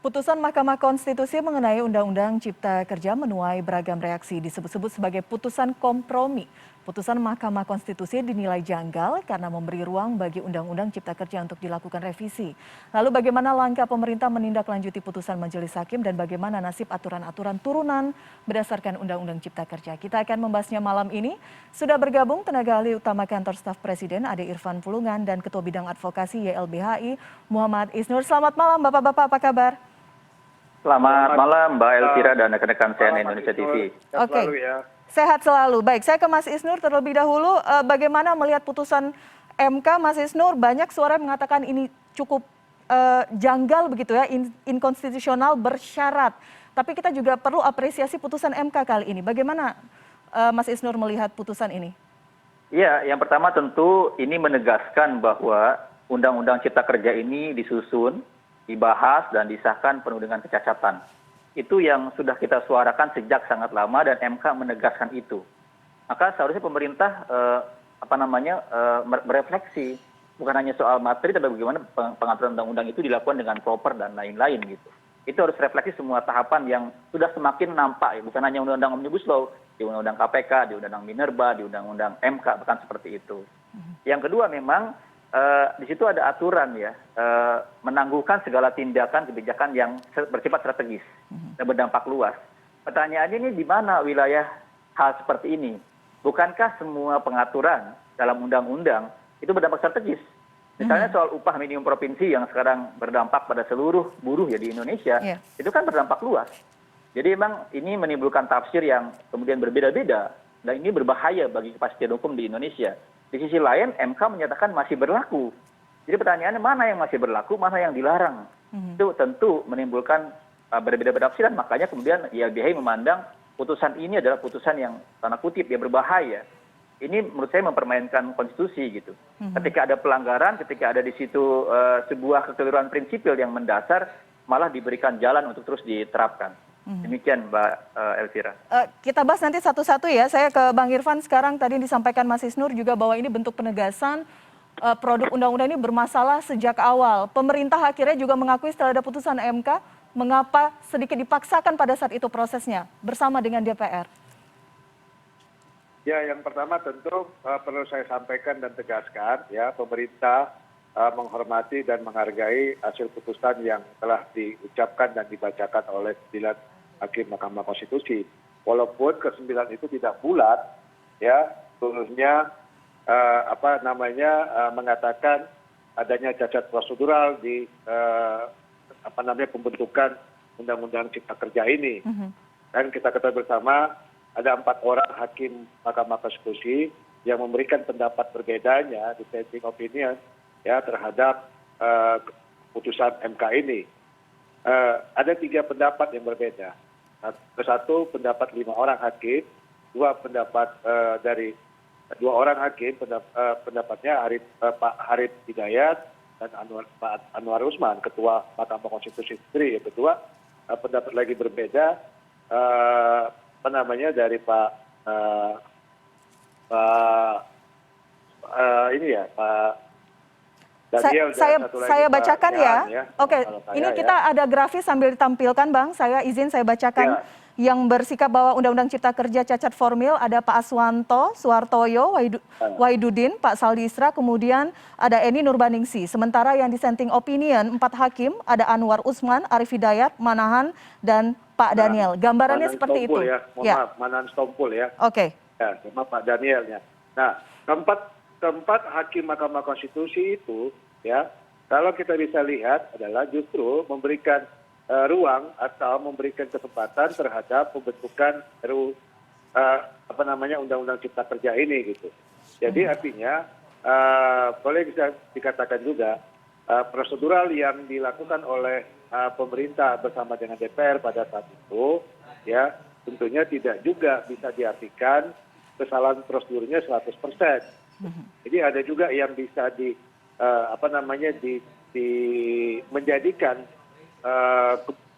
Putusan Mahkamah Konstitusi mengenai Undang-Undang Cipta Kerja menuai beragam reaksi disebut-sebut sebagai putusan kompromi. Putusan Mahkamah Konstitusi dinilai janggal karena memberi ruang bagi Undang-Undang Cipta Kerja untuk dilakukan revisi. Lalu bagaimana langkah pemerintah menindaklanjuti putusan Majelis Hakim dan bagaimana nasib aturan-aturan turunan berdasarkan Undang-Undang Cipta Kerja? Kita akan membahasnya malam ini. Sudah bergabung tenaga ahli utama Kantor Staf Presiden Ade Irfan Pulungan dan Ketua Bidang Advokasi YLBHI Muhammad Isnur. Selamat malam Bapak-Bapak, apa kabar? Selamat malam Mbak Elvira dan rekan-rekan CNN Indonesia TV. Oke, sehat selalu. Baik, saya ke Mas Isnur terlebih dahulu. Bagaimana melihat putusan MK, Mas Isnur? Banyak suara yang mengatakan ini cukup janggal begitu ya, inkonstitusional bersyarat. Tapi kita juga perlu apresiasi putusan MK kali ini. Bagaimana Mas Isnur melihat putusan ini? Ya, yang pertama tentu ini menegaskan bahwa Undang-Undang Cipta Kerja ini disusun, dibahas dan disahkan penuh dengan kecacatan. Itu yang sudah kita suarakan sejak sangat lama dan MK menegaskan itu. Maka seharusnya pemerintah merefleksi bukan hanya soal materi tapi bagaimana pengaturan undang-undang itu dilakukan dengan proper dan lain-lain gitu. Itu harus refleksi semua tahapan yang sudah semakin nampak ya, bukan hanya undang-undang Omnibus Law, di undang-undang KPK, di undang-undang Minerba, di undang-undang MK bahkan seperti itu. Yang kedua memang di situ ada aturan ya, menangguhkan segala tindakan kebijakan yang bersifat strategis dan berdampak luas. Pertanyaannya ini di mana wilayah hal seperti ini? Bukankah semua pengaturan dalam undang-undang itu berdampak strategis? Misalnya soal upah minimum provinsi yang sekarang berdampak pada seluruh buruh ya di Indonesia, itu kan berdampak luas. Jadi memang ini menimbulkan tafsir yang kemudian berbeda-beda dan ini berbahaya bagi kepastian hukum di Indonesia. Di sisi lain MK menyatakan masih berlaku. Jadi pertanyaannya mana yang masih berlaku, mana yang dilarang. Itu tentu menimbulkan berbeda-beda tafsiran, makanya kemudian YLBHI memandang putusan ini adalah putusan yang tanda kutip ya berbahaya. Ini menurut saya mempermainkan konstitusi gitu. Ketika ada pelanggaran, ketika ada di situ sebuah kekeliruan prinsipil yang mendasar, malah diberikan jalan untuk terus diterapkan. Demikian Mbak Elvira. Kita bahas nanti satu-satu ya. Saya ke Bang Irfan sekarang. Tadi disampaikan Mas Isnur juga bahwa ini bentuk penegasan produk undang-undang ini bermasalah sejak awal. Pemerintah akhirnya juga mengakui setelah ada putusan MK, mengapa sedikit dipaksakan pada saat itu prosesnya bersama dengan DPR. Ya, yang pertama tentu perlu saya sampaikan dan tegaskan ya, pemerintah menghormati dan menghargai hasil putusan yang telah diucapkan dan dibacakan oleh 9 Hakim Mahkamah Konstitusi. Walaupun ke-9 itu tidak bulat, ya, seluruhnya mengatakan adanya cacat prosedural di pembentukan Undang-Undang Cipta Kerja ini. Dan kita ketahui bersama ada 4 orang Hakim Mahkamah Konstitusi yang memberikan pendapat berbedanya, dissenting opinion, ya, terhadap putusan MK ini. Ada 3 pendapat yang berbeda. Satu pendapat 5 orang hakim, 2 pendapat dari 2 orang hakim, pendapatnya Pak Harif Hidayat dan Pak Anwar Usman, Ketua Mahkamah Konstitusi sendiri. Yang kedua pendapat lagi berbeda dari Pak Daniel. Saya bacakan ya. Oke, ini kita ada grafis sambil ditampilkan Bang. Saya bacakan yang bersikap bahwa Undang-Undang Cipta Kerja cacat formil ada Pak Aswanto, Suhartoyo, Wahidudin, Pak Saldi Isra, kemudian ada Eni Nurbaningsi. Sementara yang dissenting opinion 4 hakim ada Anwar Usman, Arif Hidayat, Manahan, dan Pak Daniel. Gambarannya seperti itu. Maaf, Manahan Stompul ya. Oke. Ya, sama Pak Danielnya. Nah, keempat hakim Mahkamah Konstitusi itu ya, kalau kita bisa lihat adalah justru memberikan ruang atau memberikan kesempatan terhadap pembentukan Undang-Undang Cipta Kerja ini gitu. Jadi artinya boleh bisa dikatakan juga prosedural yang dilakukan oleh pemerintah bersama dengan DPR pada saat itu ya tentunya tidak juga bisa diartikan kesalahan prosedurnya 100%. Jadi ada juga yang bisa menjadikan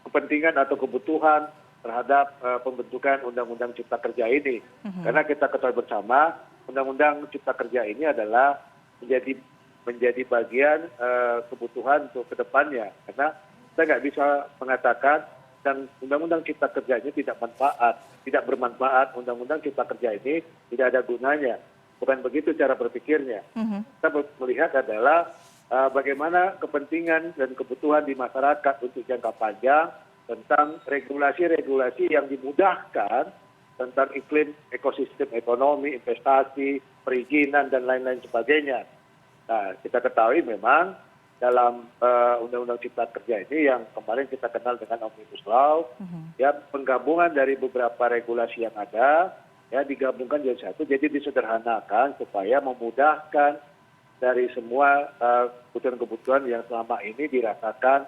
kepentingan atau kebutuhan terhadap pembentukan Undang-Undang Cipta Kerja ini. Karena kita ketahui bersama Undang-Undang Cipta Kerja ini adalah menjadi bagian kebutuhan untuk kedepannya. Karena kita nggak bisa mengatakan dan undang-undang cipta kerja ini tidak bermanfaat, undang-undang cipta kerja ini tidak ada gunanya. Bukan begitu cara berpikirnya. Kita melihat adalah bagaimana kepentingan dan kebutuhan di masyarakat untuk jangka panjang tentang regulasi-regulasi yang dimudahkan tentang iklim ekosistem ekonomi, investasi, perizinan, dan lain-lain sebagainya. Nah, kita ketahui memang dalam undang-undang cipta kerja ini yang kemarin kita kenal dengan Omnibus Law, ya penggabungan dari beberapa regulasi yang ada, ya digabungkan jadi satu, jadi disederhanakan supaya memudahkan dari semua kebutuhan-kebutuhan yang selama ini dirasakan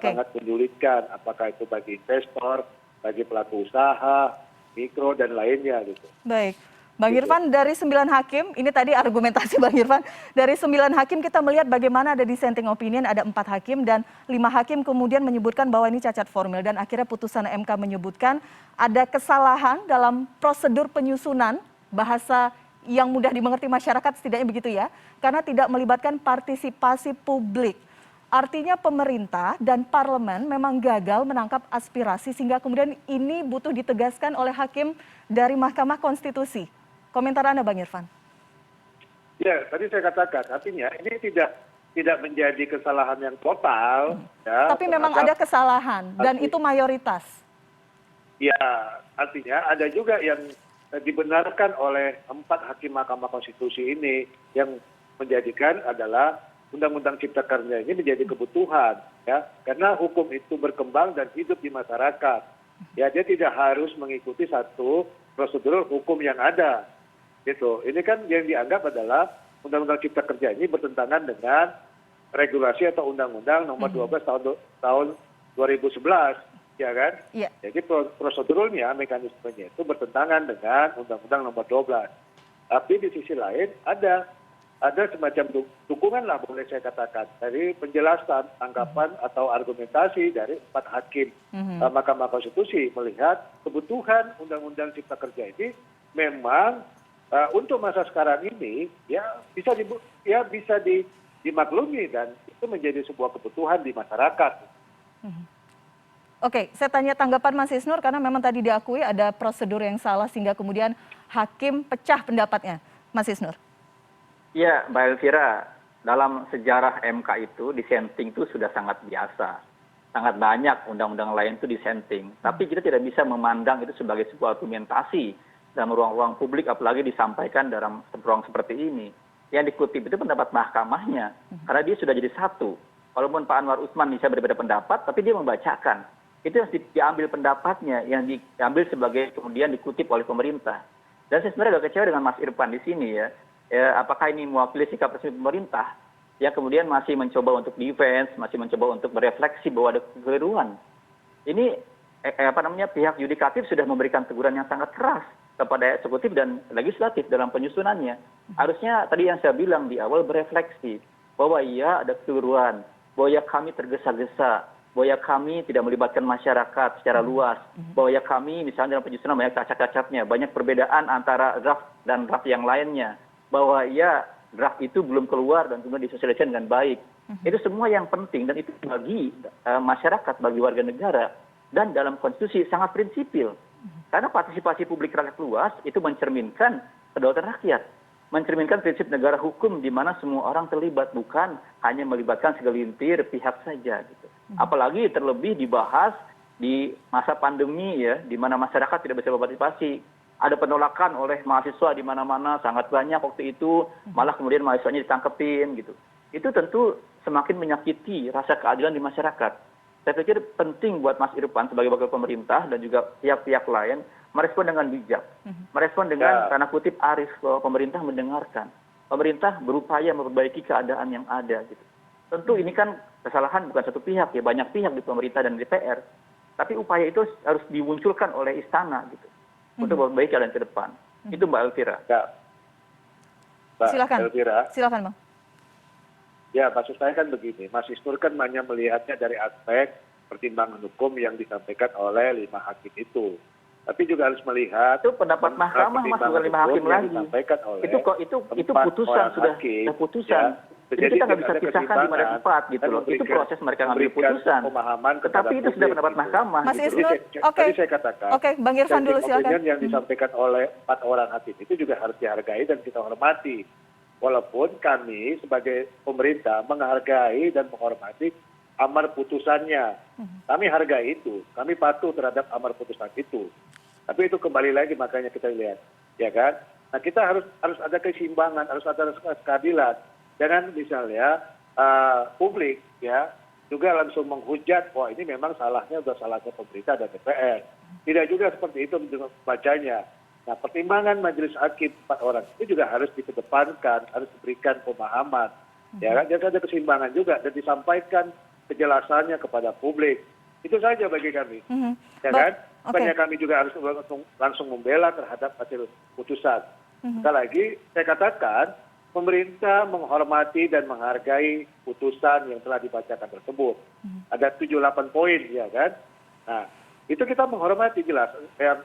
sangat menyulitkan, apakah itu bagi investor, bagi pelaku usaha, mikro, dan lainnya gitu. Baik. Bang Irfan, dari 9 hakim, ini tadi argumentasi Bang Irfan, dari 9 hakim kita melihat bagaimana ada dissenting opinion, ada 4 hakim dan 5 hakim kemudian menyebutkan bahwa ini cacat formil dan akhirnya putusan MK menyebutkan ada kesalahan dalam prosedur penyusunan bahasa yang mudah dimengerti masyarakat setidaknya begitu ya, karena tidak melibatkan partisipasi publik. Artinya pemerintah dan parlemen memang gagal menangkap aspirasi sehingga kemudian ini butuh ditegaskan oleh hakim dari Mahkamah Konstitusi. Komentar Anda, Bang Irfan. Ya, tadi saya katakan, artinya ini tidak menjadi kesalahan yang total. Ya, tapi memang ada kesalahan dan itu mayoritas. Ya, artinya ada juga yang dibenarkan oleh 4 hakim Mahkamah Konstitusi ini yang menjadikan adalah Undang-Undang Cipta Kerja ini menjadi kebutuhan, ya, karena hukum itu berkembang dan hidup di masyarakat. Ya, dia tidak harus mengikuti satu prosedur hukum yang ada. Gitu. Ini kan yang dianggap adalah Undang-Undang Cipta Kerja ini bertentangan dengan regulasi atau Undang-Undang nomor 12 tahun 2011, ya kan? Iya. Jadi prosedurnya, mekanismenya itu bertentangan dengan Undang-Undang nomor 12. Tapi di sisi lain ada semacam dukungan lah boleh saya katakan dari penjelasan, tanggapan atau argumentasi dari 4 hakim Mahkamah Konstitusi melihat kebutuhan Undang-Undang Cipta Kerja ini memang untuk masa sekarang ini ya bisa dimaklumi dan itu menjadi sebuah kebutuhan di masyarakat. Oke, saya tanya tanggapan Mas Isnur karena memang tadi diakui ada prosedur yang salah sehingga kemudian hakim pecah pendapatnya. Mas Isnur. Ya, Mbak Elvira, dalam sejarah MK itu dissenting itu sudah sangat biasa. Sangat banyak undang-undang lain itu dissenting. Tapi kita tidak bisa memandang itu sebagai sebuah argumentasi dalam ruang-ruang publik, apalagi disampaikan dalam ruang seperti ini. Yang dikutip itu pendapat mahkamahnya, karena dia sudah jadi satu. Walaupun Pak Anwar Usman bisa berbeda pendapat, tapi dia membacakan. Itu yang diambil pendapatnya, yang diambil sebagai kemudian dikutip oleh pemerintah. Dan saya sebenarnya agak kecewa dengan Mas Irfan di sini ya. Apakah ini mewakili sikap resmi pemerintah? Ya kemudian masih mencoba untuk defense, masih mencoba untuk berefleksi bahwa ada kekeliruan. Ini pihak yudikatif sudah memberikan teguran yang sangat keras kepada eksekutif dan legislatif dalam penyusunannya. Harusnya tadi yang saya bilang di awal berefleksi bahwa iya ada kekeliruan, bahwa ya kami tergesa-gesa, bahwa ya kami tidak melibatkan masyarakat secara luas, bahwa ya kami misalnya dalam penyusunan banyak cacat-cacatnya, banyak perbedaan antara draft dan draft yang lainnya, bahwa ya draft itu belum keluar dan kemudian disosialisasikan dengan baik. Itu semua yang penting dan itu bagi masyarakat, bagi warga negara dan dalam konstitusi sangat prinsipil. Karena partisipasi publik rakyat luas itu mencerminkan kedaulatan rakyat, mencerminkan prinsip negara hukum di mana semua orang terlibat, bukan hanya melibatkan segelintir pihak saja. Gitu. Apalagi terlebih dibahas di masa pandemi ya, di mana masyarakat tidak bisa berpartisipasi. Ada penolakan oleh mahasiswa di mana-mana sangat banyak waktu itu, malah kemudian mahasiswanya ditangkepin gitu. Itu tentu semakin menyakiti rasa keadilan di masyarakat. Saya pikir penting buat Mas Irfan sebagai wakil pemerintah dan juga pihak-pihak lain merespon dengan bijak, merespon dengan tanda kutip arif bahwa pemerintah mendengarkan, pemerintah berupaya memperbaiki keadaan yang ada. Gitu. Tentu ini kan kesalahan bukan satu pihak ya, banyak pihak di pemerintah dan DPR, tapi upaya itu harus dimunculkan oleh istana gitu untuk memperbaiki keadaan ke depan. Itu Mbak Elvira. Ya. Mbak Silakan. Elvira. Silakan Bang. Ya, maksud saya kan begini, Mas Isnur kan hanya melihatnya dari aspek pertimbangan hukum yang disampaikan oleh 5 hakim itu. Tapi juga harus melihat itu pendapat mahkamah Mas, bukan 5 hakim lagi. Disampaikan oleh Itu putusan sudah putusan. Ya. Jadi kita nggak bisa ada pisahkan di mana tempat gitu dan loh. Itu proses mereka ngambil memberikan putusan. pemahaman kepada Tetapi itu sudah publik, pendapat gitu. mahkamah. Mas gitu. Isnur, oke. Tadi saya katakan, Oke, Bang Irfan dulu dissenting silakan. opinion yang disampaikan oleh 4 orang hakim itu juga harus dihargai dan kita hormati. Walaupun kami sebagai pemerintah menghargai dan menghormati amar putusannya. Kami hargai itu, kami patuh terhadap amar putusan itu. Tapi itu kembali lagi makanya kita lihat, ya kan? Nah kita harus ada keseimbangan, harus ada keadilan. Jangan misalnya publik ya juga langsung menghujat, wah ini memang salahnya sudah salahnya pemerintah dan DPR. Tidak juga seperti itu dengan bacanya. Nah pertimbangan majelis hakim 4 orang itu juga harus dikedepankan, harus diberikan pemahaman. Ya kan? Jadi ada keseimbangan juga dan disampaikan kejelasannya kepada publik. Itu saja bagi kami. Ya kan? Bukannya kami juga harus langsung membela terhadap hasil putusan. Sekali lagi saya katakan pemerintah menghormati dan menghargai putusan yang telah dibacakan tersebut. Ada 7-8 poin ya kan. Nah itu kita menghormati jelas yang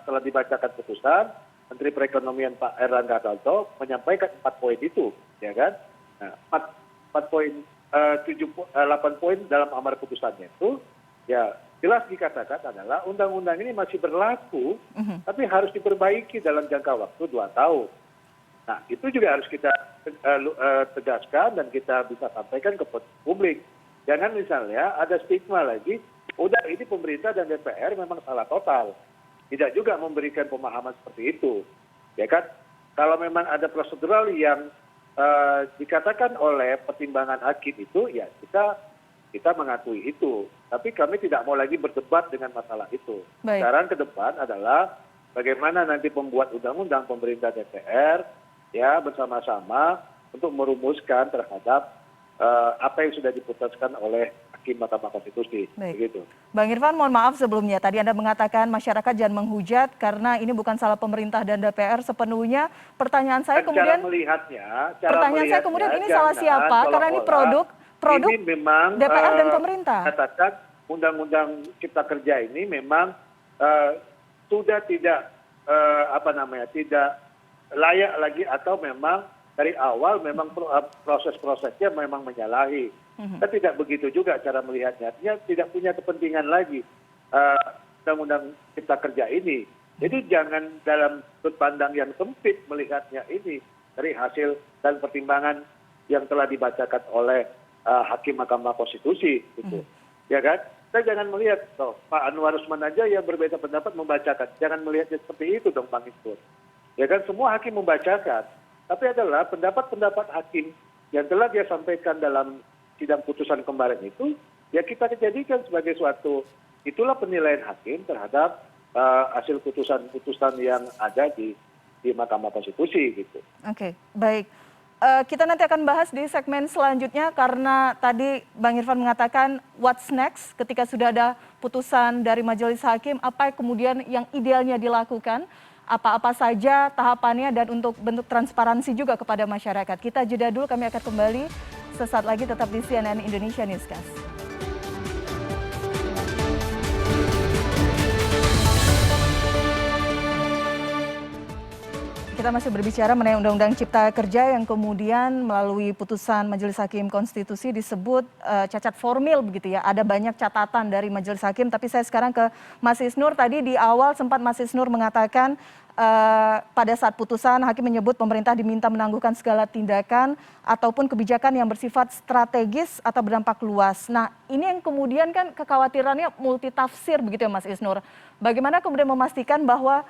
telah dibacakan putusan. Menteri Perekonomian Pak Erlangga Hartarto menyampaikan 4 poin itu ya kan. Nah 4 poin 8 poin dalam amar putusannya itu ya jelas dikatakan adalah undang-undang ini masih berlaku, tapi harus diperbaiki dalam jangka waktu 2 tahun. Nah, itu juga harus kita tegaskan dan kita bisa sampaikan ke publik. Jangan misalnya ada stigma lagi, udah ini pemerintah dan DPR memang salah total. Tidak juga memberikan pemahaman seperti itu. Ya kan? Kalau memang ada prosedural yang dikatakan oleh pertimbangan hakim itu, ya kita mengakui itu. Tapi kami tidak mau lagi berdebat dengan masalah itu. Sekarang ke depan adalah bagaimana nanti pembuat undang-undang pemerintah DPR ya bersama-sama untuk merumuskan terhadap apa yang sudah diputuskan oleh Hakim Mahkamah Konstitusi. Begitu. Bang Irfan, mohon maaf sebelumnya. Tadi Anda mengatakan masyarakat jangan menghujat karena ini bukan salah pemerintah dan DPR sepenuhnya. Pertanyaan saya kemudian, ini salah siapa? Karena ini produk ini memang DPR dan pemerintah. Katakan Undang-Undang Cipta Kerja ini memang sudah tidak tidak layak lagi atau memang dari awal memang proses-prosesnya memang menyalahi. Kita tidak begitu juga cara melihatnya. Artinya tidak punya kepentingan lagi Undang-Undang Cipta Kerja ini. Jadi jangan dalam sudut pandang yang sempit melihatnya ini dari hasil dan pertimbangan yang telah dibacakan oleh Hakim Mahkamah Konstitusi gitu. Ya kan? Kita jangan melihat Pak Anwar Usman aja yang berbeda pendapat membacakan. Jangan melihatnya seperti itu dong Bang Isnur. Ya kan semua hakim membacakan. Tapi adalah pendapat-pendapat hakim yang telah dia sampaikan dalam sidang putusan kemarin itu ya kita jadikan sebagai suatu itulah penilaian hakim terhadap hasil putusan yang ada di Mahkamah Konstitusi gitu. Oke, baik. Kita nanti akan bahas di segmen selanjutnya karena tadi Bang Irfan mengatakan what's next ketika sudah ada putusan dari majelis hakim, apa kemudian yang idealnya dilakukan, apa-apa saja tahapannya dan untuk bentuk transparansi juga kepada masyarakat. Kita jeda dulu, kami akan kembali sesaat lagi tetap di CNN Indonesia Newscast. Kita masih berbicara mengenai Undang-Undang Cipta Kerja yang kemudian melalui putusan Majelis Hakim Konstitusi disebut cacat formil begitu ya. Ada banyak catatan dari Majelis Hakim, tapi saya sekarang ke Mas Isnur. Tadi di awal sempat Mas Isnur mengatakan pada saat putusan Hakim menyebut pemerintah diminta menangguhkan segala tindakan ataupun kebijakan yang bersifat strategis atau berdampak luas. Nah ini yang kemudian kan kekhawatirannya multitafsir begitu ya Mas Isnur. Bagaimana kemudian memastikan bahwa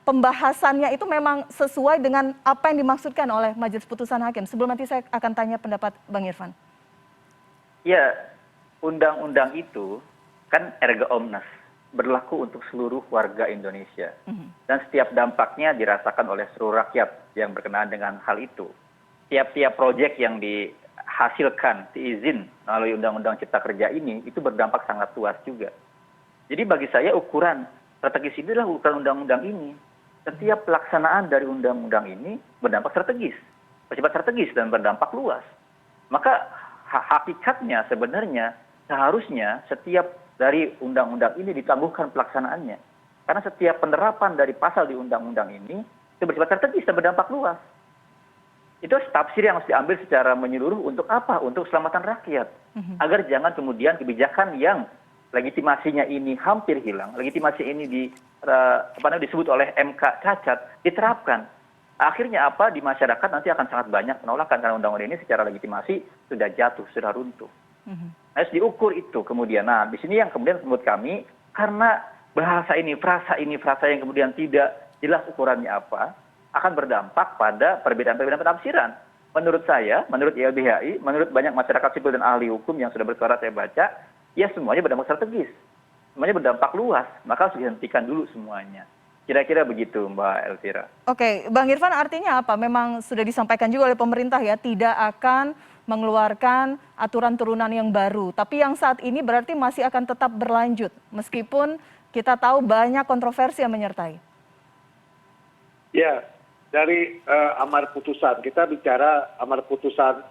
pembahasannya itu memang sesuai dengan apa yang dimaksudkan oleh majelis putusan hakim. Sebelum nanti saya akan tanya pendapat Bang Irfan. Ya, undang-undang itu kan erga omnes, berlaku untuk seluruh warga Indonesia. Dan setiap dampaknya dirasakan oleh seluruh rakyat yang berkenaan dengan hal itu. Tiap-tiap proyek yang dihasilkan, diizin melalui Undang-Undang Cipta Kerja ini, itu berdampak sangat luas juga. Jadi bagi saya ukuran strategis ini adalah ukuran undang-undang ini. Setiap pelaksanaan dari undang-undang ini berdampak strategis, bersifat strategis dan berdampak luas. Maka hakikatnya sebenarnya seharusnya setiap dari undang-undang ini ditangguhkan pelaksanaannya. Karena setiap penerapan dari pasal di undang-undang ini itu bersifat strategis dan berdampak luas. itu tafsir yang harus diambil secara menyeluruh untuk apa? Untuk keselamatan rakyat. Agar jangan kemudian kebijakan yang legitimasinya ini hampir hilang, legitimasi ini disebut oleh MK cacat, diterapkan. Akhirnya apa? Di masyarakat nanti akan sangat banyak penolakan karena undang-undang ini secara legitimasi sudah jatuh, sudah runtuh. Harus diukur itu kemudian. Nah, di sini yang kemudian menurut kami, karena bahasa ini, frasa yang kemudian tidak jelas ukurannya apa, akan berdampak pada perbedaan-perbedaan penafsiran. Menurut saya, menurut YLBHI, menurut banyak masyarakat sipil dan ahli hukum yang sudah bersuara saya baca, ya semuanya berdampak strategis. Semuanya berdampak luas, maka harus dihentikan dulu semuanya. Kira-kira begitu Mbak Elvira. Oke, Bang Irfan, artinya apa? Memang sudah disampaikan juga oleh pemerintah ya, tidak akan mengeluarkan aturan turunan yang baru. Tapi yang saat ini berarti masih akan tetap berlanjut, meskipun kita tahu banyak kontroversi yang menyertai. Ya, dari amar putusan, kita bicara amar putusan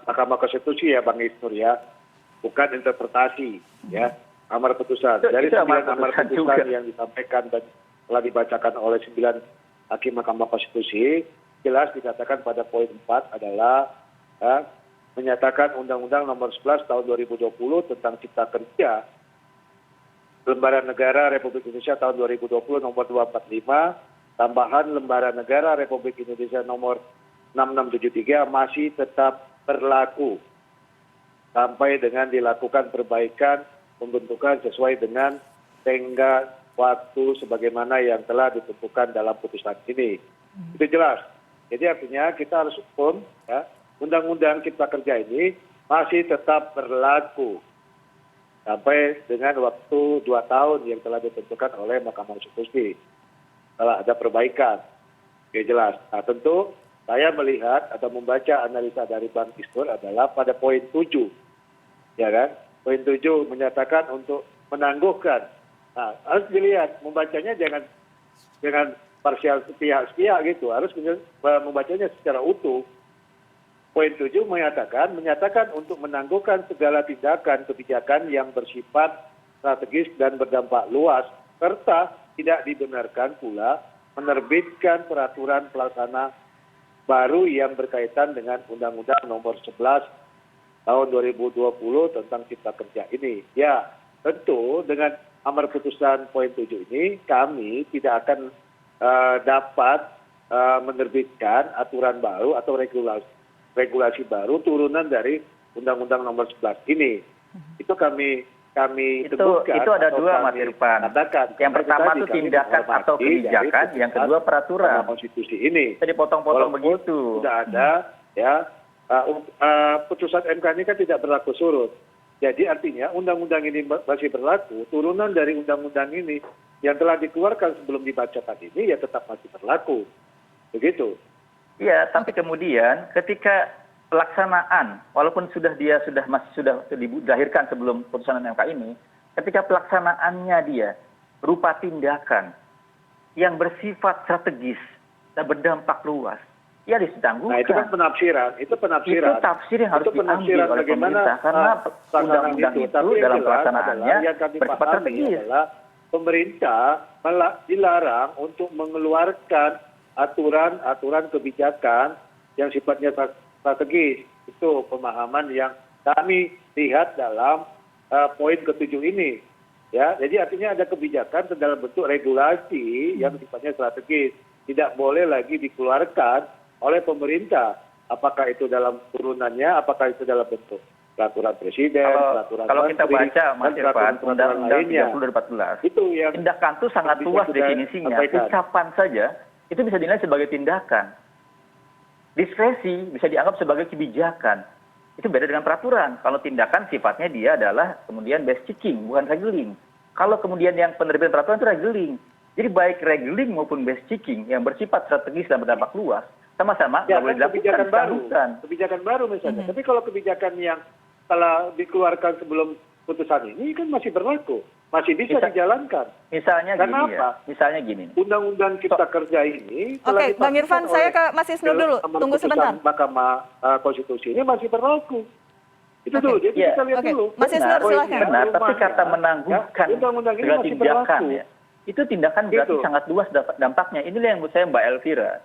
Mahkamah Konstitusi ya Bang Isnur ya, bukan interpretasi ya, amar putusan. Dari 9 amar putusan yang disampaikan dan telah dibacakan oleh 9 hakim Mahkamah Konstitusi, jelas dikatakan pada poin 4 adalah menyatakan Undang-Undang Nomor 11 Tahun 2020 tentang Cipta Kerja Lembaran Negara Republik Indonesia Tahun 2020 Nomor 245, tambahan Lembaran Negara Republik Indonesia Nomor 6673 masih tetap berlaku sampai dengan dilakukan perbaikan pembentukan sesuai dengan tenggat waktu sebagaimana yang telah ditentukan dalam putusan ini. Itu jelas. Jadi artinya kita harus hukum ya, Undang-Undang Cipta Kerja ini masih tetap berlaku sampai dengan waktu 2 tahun yang telah ditentukan oleh Mahkamah Konstitusi. Setelah ada perbaikan. Oke, jelas. Nah, tentu saya melihat atau membaca analisa dari Bang Isnur adalah pada poin 7. Ya kan? Poin 7 menyatakan untuk menangguhkan. Nah, harus dilihat, membacanya jangan parsial sepihak-sepihak gitu, harus membacanya secara utuh. Poin 7 menyatakan untuk menangguhkan segala tindakan kebijakan yang bersifat strategis dan berdampak luas, serta tidak dibenarkan pula menerbitkan peraturan pelaksana baru yang berkaitan dengan Undang-Undang Nomor 11 Tahun 2020 tentang Cipta Kerja ini. Ya, tentu dengan amar putusan poin 7 ini kami tidak akan dapat menerbitkan aturan baru atau regulasi baru turunan dari Undang-Undang Nomor 11 ini. Itu kami temukan. Itu ada dua Mas Irfan. Yang pertama itu tindakan atau kebijakan, yang kedua peraturan. Konstitusi ini. Jadi potong-potong begitu. Sudah ada ya putusan MK ini kan tidak berlaku surut. Jadi artinya undang-undang ini masih berlaku, turunan dari undang-undang ini yang telah dikeluarkan sebelum dibacakan ini ya tetap masih berlaku. Begitu. Iya, tapi kemudian ketika pelaksanaan, walaupun sudah dilahirkan sebelum putusan MK ini, ketika pelaksanaannya dia berupa tindakan yang bersifat strategis dan berdampak luas, ya ditangguhkan. Nah, itu kan penafsiran. Itu tafsir yang harus diambil oleh pemerintah karena undang-undang itu dalam pelaksanaannya bersifat strategis. Pemerintah dilarang untuk mengeluarkan aturan kebijakan yang sifatnya strategis. Itu pemahaman yang kami lihat dalam poin ke-7 ini. Ya, jadi artinya ada kebijakan dalam bentuk regulasi yang sifatnya strategis. Tidak boleh lagi dikeluarkan oleh pemerintah. Apakah itu dalam turunannya, apakah itu dalam bentuk peraturan presiden, peraturan kalau kita baca Mas Irfan, Undang-Undang 30/2014, itu yang tindakan itu sangat luas definisinya. Ucapan saja itu bisa dinilai sebagai tindakan. Diskresi bisa dianggap sebagai kebijakan. Itu beda dengan peraturan. Kalau tindakan sifatnya dia adalah kemudian base checking, bukan regeling. Kalau kemudian yang penerbitan peraturan itu regeling. Jadi baik regeling maupun base checking yang bersifat strategis dan berdampak luas, sama-sama ya, boleh dilakukan. Kebijakan baru misalnya. Tapi kalau kebijakan yang telah dikeluarkan sebelum putusan ini kan masih berlaku. Masih bisa dijalankan. Misalnya karena gini apa? Ya. Misalnya gini. Undang-Undang Cipta Kerja ini. Oke, Bang Irfan, saya ke Mas Isnur dulu. Tunggu sebentar. Mahkamah Konstitusi ini masih berlaku. Itu dulu, jadi kita lihat dulu. Mas Isnur, silahkan. Benar, tapi kata menangguhkan segala tindakan ya. Itu tindakan berarti sangat luas dampaknya. Inilah yang menurut saya Mbak Elvira.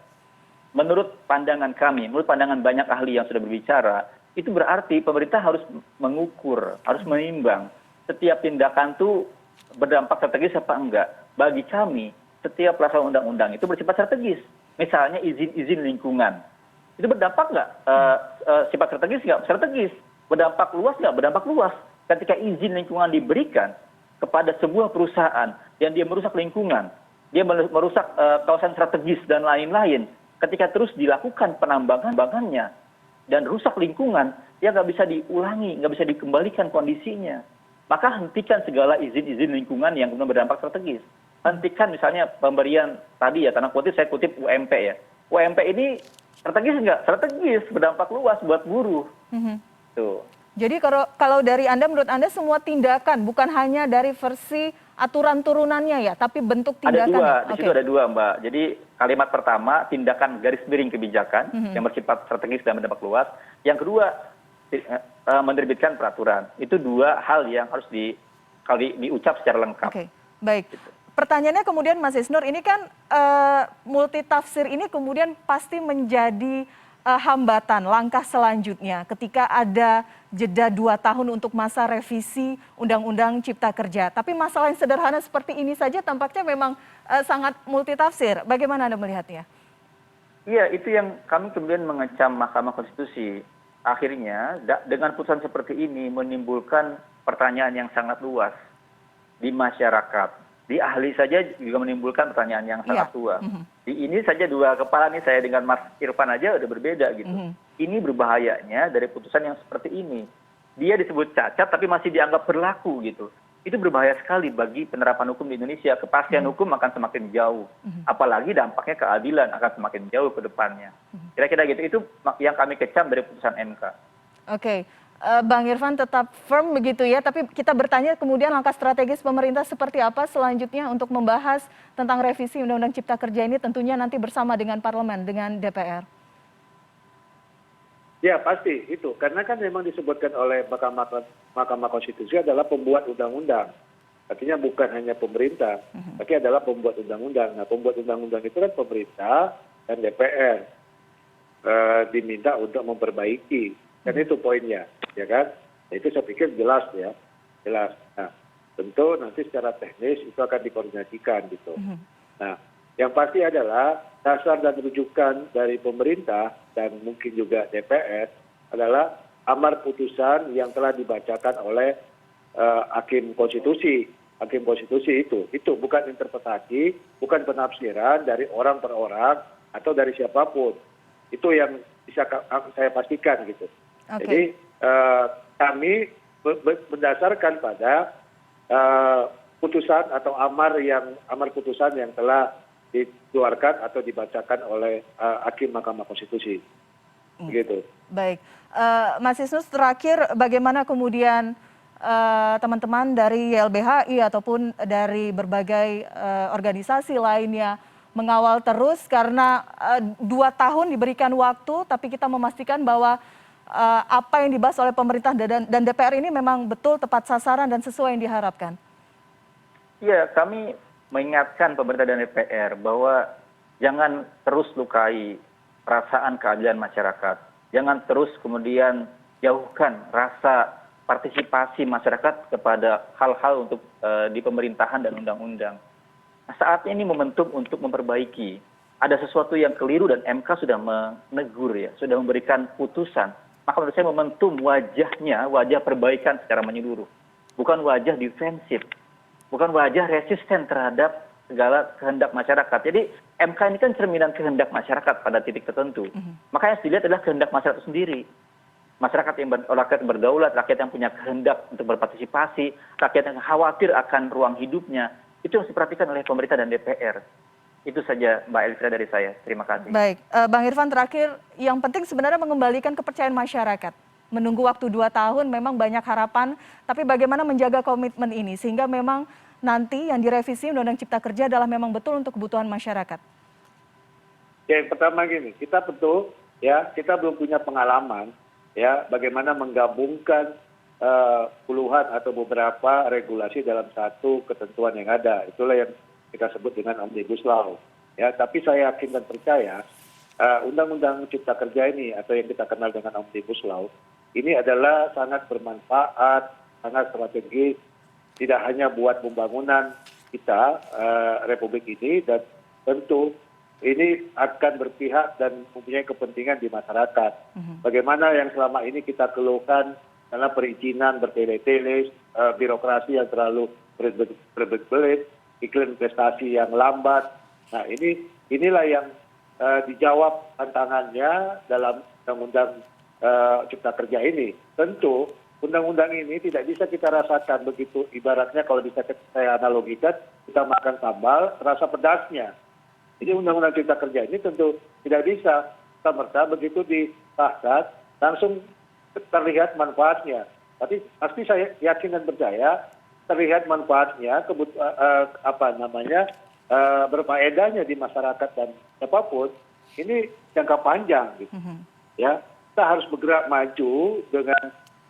menurut pandangan kami, menurut pandangan banyak ahli yang sudah berbicara, itu berarti pemerintah harus mengukur, harus menimbang setiap tindakan itu berdampak strategis apa enggak. Bagi kami, setiap pelaksanaan undang-undang itu bersifat strategis. Misalnya izin lingkungan. Itu berdampak nggak? Sifat strategis nggak? Strategis. Berdampak luas nggak? Berdampak luas. Ketika izin lingkungan diberikan kepada sebuah perusahaan yang dia merusak lingkungan, dia merusak kawasan strategis dan lain-lain, ketika terus dilakukan penambangannya dan rusak lingkungan, ya nggak bisa diulangi, nggak bisa dikembalikan kondisinya. Maka hentikan segala izin-izin lingkungan yang kemudian berdampak strategis. Hentikan misalnya pemberian tadi ya, tanda kutip saya kutip UMP ya. UMP ini strategis nggak? Strategis, berdampak luas buat buruh. Tuh. Jadi kalau dari Anda, menurut Anda semua tindakan, bukan hanya dari versi aturan turunannya ya, tapi bentuk tindakan. Ada dua, di situ ada dua Mbak. Jadi kalimat pertama, tindakan garis miring kebijakan yang bersifat strategis dan berdampak luas. Yang kedua, menerbitkan peraturan. Itu dua hal yang harus diucap secara lengkap. Oke, baik. Pertanyaannya kemudian Mas Isnur, ini kan multitafsir ini kemudian pasti menjadi hambatan langkah selanjutnya ketika ada jeda 2 tahun untuk masa revisi Undang-Undang Cipta Kerja. Tapi masalah yang sederhana seperti ini saja tampaknya memang sangat multitafsir. Bagaimana Anda melihatnya? Iya, itu yang kami kemudian mengecam Mahkamah Konstitusi. Akhirnya dengan putusan seperti ini menimbulkan pertanyaan yang sangat luas di masyarakat. Di ahli saja juga menimbulkan pertanyaan yang sangat luas. Di ini saja dua kepala nih, saya dengan Mas Irfan aja udah berbeda gitu. Ini berbahayanya dari putusan yang seperti ini. Dia disebut cacat tapi masih dianggap berlaku gitu. Itu berbahaya sekali bagi penerapan hukum di Indonesia. Kepastian hukum akan semakin jauh. Apalagi dampaknya keadilan akan semakin jauh ke depannya. Kira-kira gitu. Itu yang kami kecam dari putusan MK. Oke. Bang Irfan tetap firm begitu ya, tapi kita bertanya kemudian langkah strategis pemerintah seperti apa selanjutnya untuk membahas tentang revisi Undang-Undang Cipta Kerja ini tentunya nanti bersama dengan Parlemen, dengan DPR. Ya pasti itu, karena kan memang disebutkan oleh Mahkamah Konstitusi adalah pembuat undang-undang. Artinya bukan hanya pemerintah, tapi adalah pembuat undang-undang. Nah pembuat undang-undang itu kan pemerintah dan DPR diminta untuk memperbaiki, kan itu poinnya. Ya kan, nah, itu saya pikir jelas ya, jelas. Nah, tentu nanti secara teknis itu akan dikoordinasikan gitu. Nah, yang pasti adalah dasar dan rujukan dari pemerintah dan mungkin juga DPR adalah amar putusan yang telah dibacakan oleh hakim konstitusi. Hakim konstitusi itu bukan interpretasi, bukan penafsiran dari orang per orang atau dari siapapun. Itu yang bisa saya pastikan gitu. Jadi kami berdasarkan pada putusan atau amar putusan yang telah dikeluarkan atau dibacakan oleh hakim Mahkamah Konstitusi. Begitu. Baik, Mas Isnus, terakhir bagaimana kemudian teman-teman dari YLBHI ataupun dari berbagai organisasi lainnya mengawal terus karena 2 tahun diberikan waktu, tapi kita memastikan bahwa apa yang dibahas oleh pemerintah dan DPR ini memang betul tepat sasaran dan sesuai yang diharapkan. Iya, kami mengingatkan pemerintah dan DPR bahwa jangan terus lukai perasaan keadilan masyarakat. Jangan terus kemudian jauhkan rasa partisipasi masyarakat kepada hal-hal untuk di pemerintahan dan undang-undang. Nah, saatnya ini momentum untuk memperbaiki. Ada sesuatu yang keliru dan MK sudah menegur ya, sudah memberikan putusan. Maka menurut saya momentum wajahnya, wajah perbaikan secara menyeluruh. Bukan wajah defensif, bukan wajah resisten terhadap segala kehendak masyarakat. Jadi MK ini kan cerminan kehendak masyarakat pada titik tertentu. Makanya yang dilihat adalah kehendak masyarakat sendiri. Masyarakat rakyat yang berdaulat, rakyat yang punya kehendak untuk berpartisipasi, rakyat yang khawatir akan ruang hidupnya. Itu harus diperhatikan oleh pemerintah dan DPR. Itu saja Mbak Elvira dari saya. Terima kasih. Baik, Bang Irfan, terakhir yang penting sebenarnya mengembalikan kepercayaan masyarakat. Menunggu waktu 2 tahun memang banyak harapan, tapi bagaimana menjaga komitmen ini sehingga memang nanti yang direvisi Undang-Undang Cipta Kerja adalah memang betul untuk kebutuhan masyarakat. Ya, yang pertama gini, kita betul ya, kita belum punya pengalaman ya bagaimana menggabungkan puluhan atau beberapa regulasi dalam satu ketentuan yang ada. Itulah yang kita sebut dengan Omnibus Law. Ya, tapi saya yakin dan percaya Undang-Undang Cipta Kerja ini atau yang kita kenal dengan Omnibus Law ini adalah sangat bermanfaat, sangat strategis, tidak hanya buat pembangunan kita Republik ini, dan tentu ini akan berpihak dan mempunyai kepentingan di masyarakat. Bagaimana yang selama ini kita keluhkan karena perizinan bertele-tele, birokrasi yang terlalu berbelit-belit, iklim investasi yang lambat. Nah inilah yang dijawab tantangannya dalam Undang-Undang Cipta Kerja ini. Tentu undang-undang ini tidak bisa kita rasakan begitu, ibaratnya kalau bisa saya analogikan, kita makan sambal, rasa pedasnya. Jadi Undang-Undang Cipta Kerja ini tentu tidak bisa serta-merta begitu disahkan langsung terlihat manfaatnya. Tapi pasti saya yakin dan percaya terlihat manfaatnya, berfaedahnya di masyarakat dan siapapun, ini jangka panjang gitu. Ya, kita harus bergerak maju dengan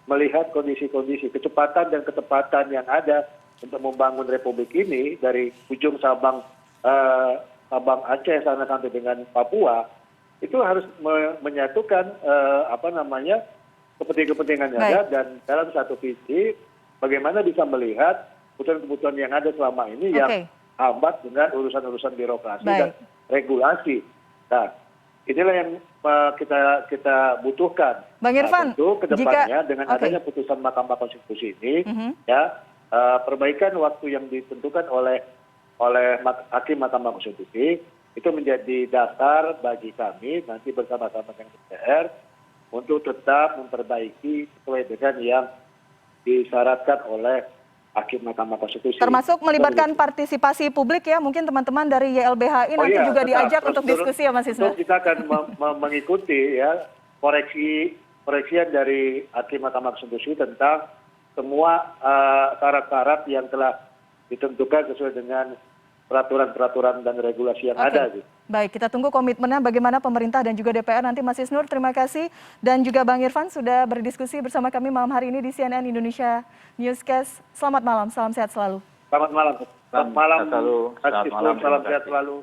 melihat kondisi-kondisi, kecepatan dan ketepatan yang ada untuk membangun Republik ini dari ujung Sabang Aceh sana sampai dengan Papua, itu harus menyatukan kepentingan-kepentingan yang ada, dan dalam satu visi bagaimana bisa melihat kebutuhan-kebutuhan yang ada selama ini yang hambat dengan urusan-urusan birokrasi dan regulasi. Nah, inilah yang kita butuhkan. Bang Irfan, tentu kedepannya dengan adanya putusan Mahkamah Konstitusi ini, perbaikan waktu yang ditentukan oleh Hakim Mahkamah Konstitusi itu menjadi dasar bagi kami nanti bersama-sama dengan DPR untuk tetap memperbaiki sesuai dengan yang disyaratkan oleh Hakim Mahkamah Konstitusi. Termasuk melibatkan partisipasi publik ya, mungkin teman-teman dari YLBHI nanti juga diajak untuk diskusi ya Mas Isnur. Kita akan mengikuti ya koreksian dari Hakim Mahkamah Konstitusi tentang semua syarat-syarat yang telah ditentukan sesuai dengan peraturan-peraturan dan regulasi yang ada. Gitu. Baik, kita tunggu komitmennya bagaimana pemerintah dan juga DPR nanti. Mas Isnur, terima kasih. Dan juga Bang Irfan sudah berdiskusi bersama kami malam hari ini di CNN Indonesia Newscast. Selamat malam, salam sehat selalu. Selamat malam. Selamat malam. Salam sehat selalu. Salam sehat selalu.